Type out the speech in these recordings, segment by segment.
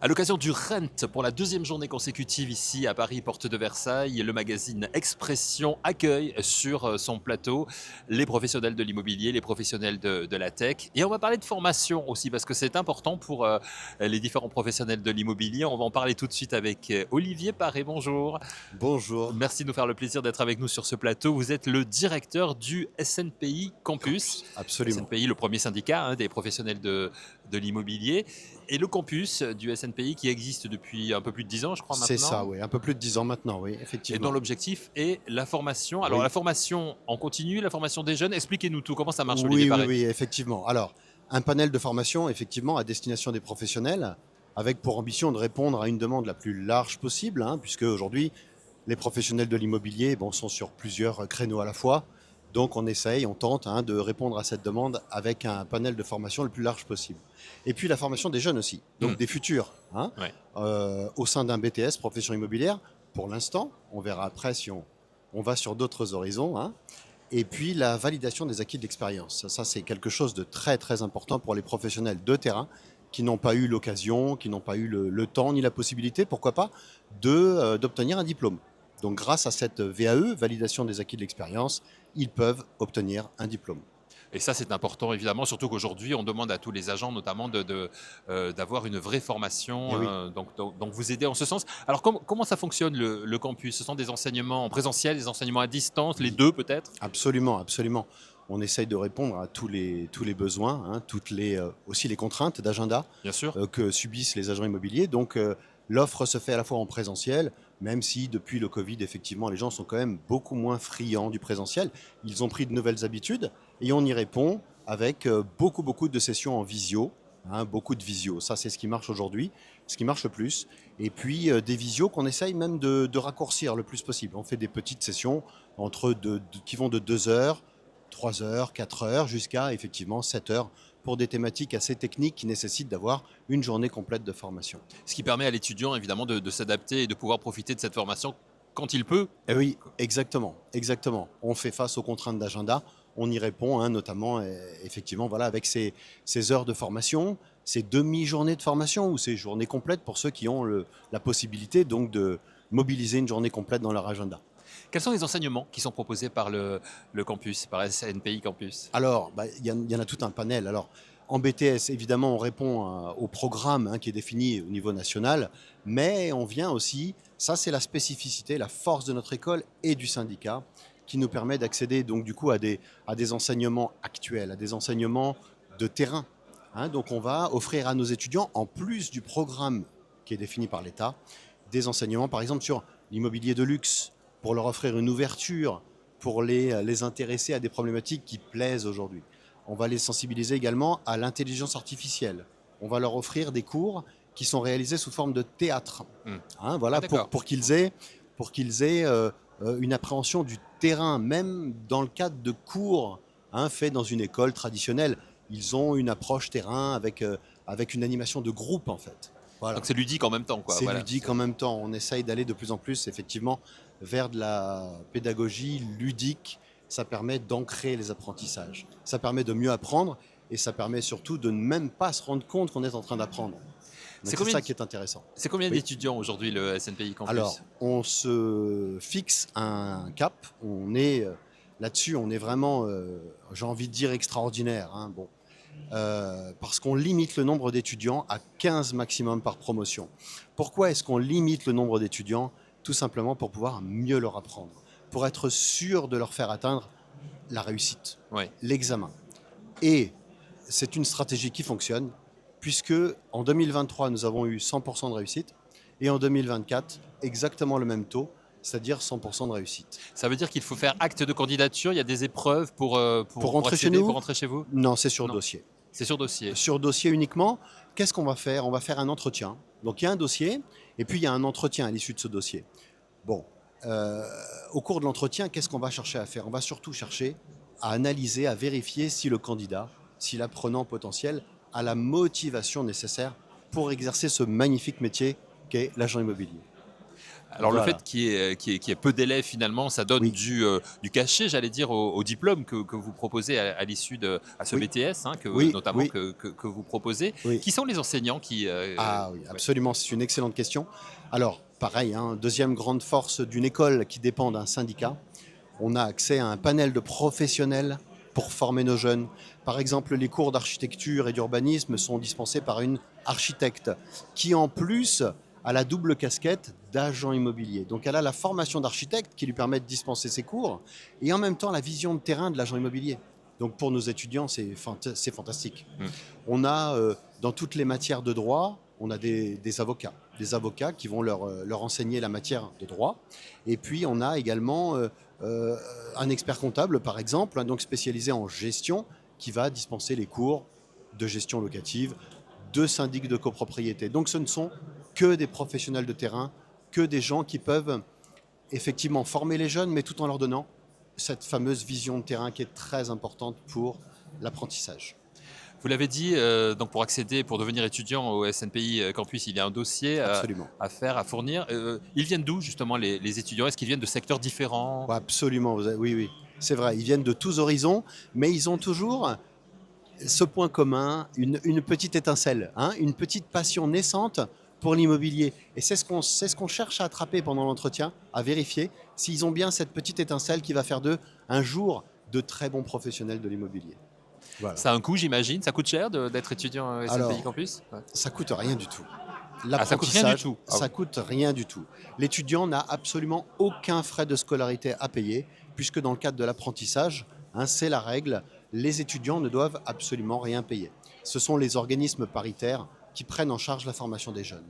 À l'occasion du Rent pour la deuxième journée consécutive ici à Paris, porte de Versailles, le magazine Expression accueille sur son plateau les professionnels de l'immobilier, les professionnels de la tech. Et on va parler de formation aussi parce que c'est important pour les différents professionnels de l'immobilier. On va en parler tout de suite avec Olivier Paré. Bonjour. Bonjour, Merci de nous faire le plaisir d'être avec nous sur ce plateau. Vous êtes le directeur du SNPI Campus. campus, absolument. SNPI, le premier syndicat des professionnels de l'immobilier. Et le campus du SNPI qui existe depuis un peu plus de 10 ans, je crois C'est ça, maintenant. oui, un peu plus de 10 ans maintenant, oui, Et dont effectivement. l'objectif est la formation. Alors la Oui, formation en continu, la formation des jeunes. Expliquez-nous tout. Comment ça marche, Olivier oui, oui, Paré? oui, effectivement. Alors, un panel de formation, effectivement, à destination des professionnels, avec pour ambition de répondre à une demande la plus large possible, puisque aujourd'hui, les professionnels de l'immobilier sont sur plusieurs créneaux à la fois. Donc, on essaye, on tente de répondre à cette demande avec un panel de formation le plus large possible. Et puis, la formation des jeunes aussi, Hmm. donc des futurs, Ouais. au sein d'un BTS, profession immobilière, pour l'instant. On verra après si on va sur d'autres horizons. Et puis la validation des acquis de l'expérience. Ça, c'est quelque chose de très très important pour les professionnels de terrain qui n'ont pas eu l'occasion, qui n'ont pas eu le temps ni la possibilité, pourquoi pas, d'obtenir un diplôme. Donc grâce à cette VAE, validation des acquis de l'expérience, ils peuvent obtenir un diplôme. Et ça, c'est important, évidemment, surtout qu'aujourd'hui, on demande à tous les agents, notamment, d'avoir une vraie formation. Et oui, Donc, vous aider en ce sens. Alors, comment ça fonctionne le campus? Ce sont des enseignements en présentiel, des enseignements à distance, les oui, deux peut-être? absolument, absolument. On essaye de répondre à tous les besoins, aussi les contraintes d'agenda Bien sûr. que subissent les agents immobiliers. Donc l'offre se fait à la fois en présentiel, même si depuis le Covid, effectivement, les gens sont quand même beaucoup moins friands du présentiel. Ils ont pris de nouvelles habitudes et on y répond avec beaucoup, beaucoup de sessions en visio. Beaucoup de visio, ça c'est ce qui marche aujourd'hui, ce qui marche le plus. Et puis des visios qu'on essaye même de raccourcir le plus possible. On fait des petites sessions qui vont de 2 heures, 3 heures, 4 heures, jusqu'à effectivement 7 heures pour des thématiques assez techniques qui nécessitent d'avoir une journée complète de formation. Ce qui permet à l'étudiant, évidemment, de s'adapter et de pouvoir profiter de cette formation quand il peut. Et oui, exactement, exactement. On fait face aux contraintes d'agenda, on y répond, notamment effectivement voilà, avec ces heures de formation, ces demi-journées de formation ou ces journées complètes pour ceux qui ont la possibilité donc de mobiliser une journée complète dans leur agenda. Quels sont les enseignements qui sont proposés par le campus, par SNPI Campus? Alors, y en a tout un panel. Alors, en BTS, évidemment, on répond au programme qui est défini au niveau national, mais on vient aussi, ça c'est la spécificité, la force de notre école et du syndicat, qui nous permet d'accéder donc du coup à des enseignements actuels, à des enseignements de terrain. Donc on va offrir à nos étudiants, en plus du programme qui est défini par l'État, des enseignements par exemple sur l'immobilier de luxe, pour leur offrir une ouverture pour les intéresser à des problématiques qui plaisent aujourd'hui. On va les sensibiliser également à l'intelligence artificielle. On va leur offrir des cours qui sont réalisés sous forme de théâtre. Hmm. Ah, Voilà, d'accord. pour qu'ils aient une appréhension du terrain, même dans le cadre de cours faits dans une école traditionnelle. Ils ont une approche terrain avec une animation de groupe, en fait. Donc Voilà. c'est ludique en même temps, quoi. C'est Voilà. ludique en même temps. On essaye d'aller de plus en plus, effectivement, vers de la pédagogie ludique. Ça permet d'ancrer les apprentissages. Ça permet de mieux apprendre et ça permet surtout de ne même pas se rendre compte qu'on est en train d'apprendre. C'est Donc c'est combien, ça qui est intéressant. c'est combien Oui. d'étudiants aujourd'hui le SNPI Alors, Campus? on se fixe un cap. On est là-dessus, on est vraiment, j'ai envie de dire, extraordinaire. Parce qu'on limite le nombre d'étudiants à 15 maximum par promotion. Pourquoi est-ce qu'on limite le nombre d'étudiants? Tout simplement pour pouvoir mieux leur apprendre, pour être sûr de leur faire atteindre la réussite, Oui. l'examen. Et c'est une stratégie qui fonctionne, puisque en 2023, nous avons eu 100% de réussite, et en 2024, exactement le même taux, c'est-à-dire 100% de réussite. Ça veut dire qu'il faut faire acte de candidature. Il y a des épreuves Pour pour rentrer chez accéder, pour nous? rentrer chez vous? Non, c'est sur Non, dossier. c'est sur dossier. Sur dossier uniquement, qu'est-ce qu'on va faire? On va faire un entretien. Donc il y a un dossier, et puis il y a un entretien à l'issue de ce dossier. Bon, euh, au cours de l'entretien, qu'est-ce qu'on va chercher à faire? On va surtout chercher à analyser, à vérifier si le candidat, si l'apprenant potentiel a la motivation nécessaire pour exercer ce magnifique métier qu'est l'agent immobilier. Alors le Voilà. fait qu'il y ait peu d'élèves finalement, ça donne Oui, du cachet, j'allais dire, au diplôme que vous proposez à l'issue à ce oui, BTS, hein, oui, notamment oui, que vous proposez. oui. Qui sont les enseignants Ah oui, ouais. absolument, c'est une excellente question. Alors, pareil, hein, deuxième grande force d'une école qui dépend d'un syndicat, on a accès à un panel de professionnels pour former nos jeunes. Par exemple, les cours d'architecture et d'urbanisme sont dispensés par une architecte qui, en plus, a la double casquette d'agent immobilier. Donc, elle a la formation d'architecte qui lui permet de dispenser ses cours et en même temps la vision de terrain de l'agent immobilier. Donc, pour nos étudiants, c'est fantastique. Mm. On a, dans toutes les matières de droit, on a des avocats qui vont leur enseigner la matière de droit. Et puis, on a également euh, un expert comptable, par exemple, hein, donc spécialisé en gestion, qui va dispenser les cours de gestion locative, de syndic de copropriété. Donc, ce ne sont que des professionnels de terrain, que des gens qui peuvent effectivement former les jeunes, mais tout en leur donnant cette fameuse vision de terrain qui est très importante pour l'apprentissage. Vous l'avez dit, donc pour accéder, pour devenir étudiant au SNPI Campus, il y a un dossier Absolument. à faire, à fournir. Ils viennent d'où justement les étudiants? Est-ce qu'ils viennent de secteurs différents? Ouais, absolument, oui, oui, c'est vrai. Ils viennent de tous horizons, mais ils ont toujours ce point commun, une petite étincelle, hein, une petite passion naissante pour l'immobilier. Et c'est ce qu'on cherche à attraper pendant l'entretien, à vérifier s'ils ont bien cette petite étincelle qui va faire d'eux un jour de très bons professionnels de l'immobilier. Voilà. Ça a un coût, j'imagine. Ça coûte cher d'être étudiant au SNPI Alors, Campus? Ouais. ça coûte rien du tout. Ah, ça coûte rien du L'apprentissage, tout. Ah ça coûte rien du tout. L'étudiant n'a absolument aucun frais de scolarité à payer, puisque dans le cadre de l'apprentissage, hein, c'est la règle, les étudiants ne doivent absolument rien payer. Ce sont les organismes paritaires qui prennent en charge la formation des jeunes.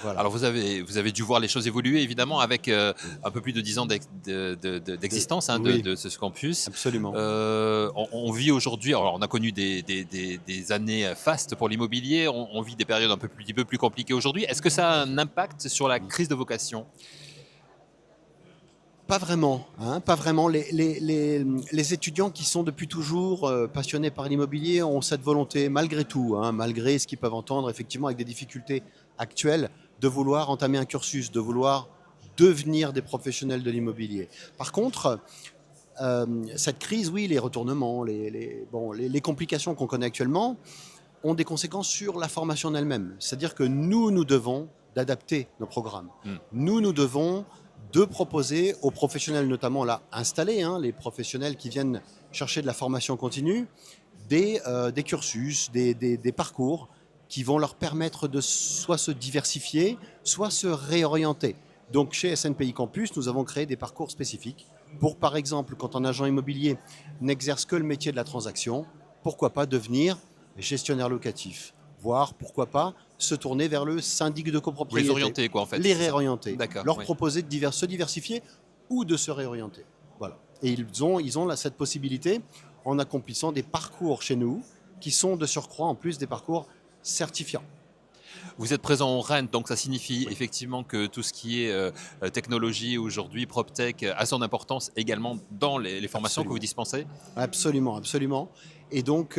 Voilà. Alors vous avez dû voir les choses évoluer évidemment avec un peu plus de 10 ans De- d'existence hein, oui, de ce campus. absolument. On vit aujourd'hui, alors on a connu des années fastes pour l'immobilier, on vit des périodes petit peu plus compliquées aujourd'hui. Est-ce que ça a un impact sur la crise de vocation? Pas vraiment, hein, pas vraiment. Les étudiants qui sont depuis toujours passionnés par l'immobilier ont cette volonté, malgré tout, hein, malgré ce qu'ils peuvent entendre, effectivement, avec des difficultés actuelles, de vouloir entamer un cursus, de vouloir devenir des professionnels de l'immobilier. Par contre, cette crise, oui, les retournements, les complications qu'on connaît actuellement ont des conséquences sur la formation en elle-même. C'est-à-dire que nous devons d'adapter nos programmes. Hmm. Nous devons de proposer aux professionnels, notamment là installés, hein, les professionnels qui viennent chercher de la formation continue, des cursus, des parcours qui vont leur permettre de soit se diversifier, soit se réorienter. Donc chez SNPI Campus, nous avons créé des parcours spécifiques pour, par exemple, quand un agent immobilier n'exerce que le métier de la transaction, pourquoi pas devenir gestionnaire locatif, voire pourquoi pas se tourner vers le syndic de Vous les copropriété. orientez quoi en fait? Les c'est ça? réorienter, D'accord. leur Oui. proposer de se diversifier ou de se réorienter. Voilà. Et ils ont là, cette possibilité en accomplissant des parcours chez nous qui sont de surcroît en plus des parcours certifiants. Vous êtes présent au Rennes, donc ça signifie Oui, effectivement que tout ce qui est technologie aujourd'hui, PropTech, a son importance également dans les formations que vous absolument. dispensez. Absolument, absolument. Et donc,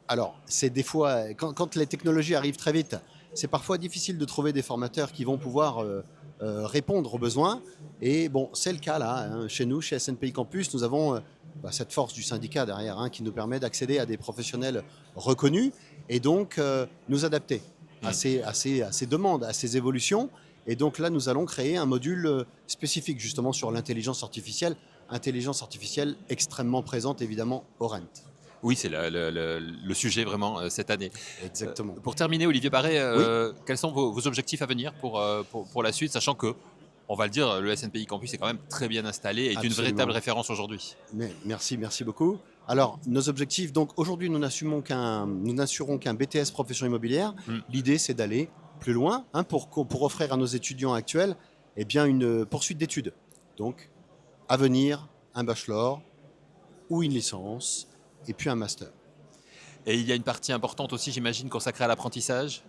alors, c'est des fois, quand les technologies arrivent très vite, c'est parfois difficile de trouver des formateurs qui vont pouvoir répondre aux besoins. Et bon, c'est le cas là, hein, chez nous, chez SNPI Campus, nous avons cette force du syndicat derrière hein, qui nous permet d'accéder à des professionnels reconnus et donc nous adapter Mm. à ces demandes, à ces évolutions. Et donc là, nous allons créer un module spécifique justement sur intelligence artificielle extrêmement présente évidemment au RENT. Oui, c'est le sujet vraiment cette année. Exactement. Pour terminer, Olivier Paré, Oui, quels sont vos objectifs à venir pour la suite, sachant que, on va le dire, le SNPI Campus est quand même très bien installé et est une véritable absolument. référence aujourd'hui. Mais merci beaucoup. Alors, nos objectifs, donc aujourd'hui, nous n'assurons qu'un BTS profession immobilière. Mm. L'idée, c'est d'aller plus loin hein, pour offrir à nos étudiants actuels eh bien, une poursuite d'études. Donc, à venir, un bachelor ou une licence et puis un master. Et il y a une partie importante aussi, j'imagine, consacrée à l'apprentissage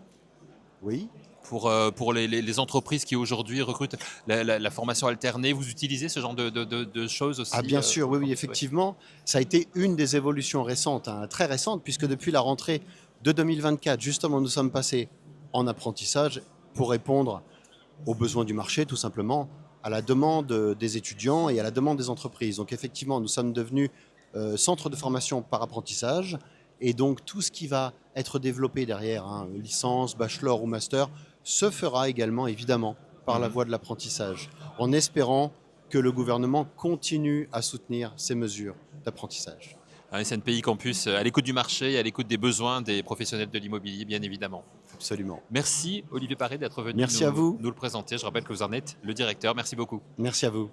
Oui. pour les entreprises qui aujourd'hui recrutent la formation alternée. Vous utilisez ce genre de choses aussi Ah bien sûr, au oui, oui, campus? Ouais. effectivement. Ça a été une des évolutions récentes, hein, très récentes, puisque depuis la rentrée de 2024, justement, nous sommes passés en apprentissage pour répondre aux besoins du marché, tout simplement, à la demande des étudiants et à la demande des entreprises. Donc effectivement, nous sommes devenus centre de formation par apprentissage, et donc tout ce qui va être développé derrière, hein, licence, bachelor ou master, se fera également évidemment par la Mhm. voie de l'apprentissage, en espérant que le gouvernement continue à soutenir ces mesures d'apprentissage. Un SNPI Campus à l'écoute du marché, à l'écoute des besoins des professionnels de l'immobilier, bien évidemment. Absolument. Merci Olivier Paré d'être venu Merci à vous. nous le présenter. Je rappelle que vous en êtes le directeur. Merci beaucoup. Merci à vous.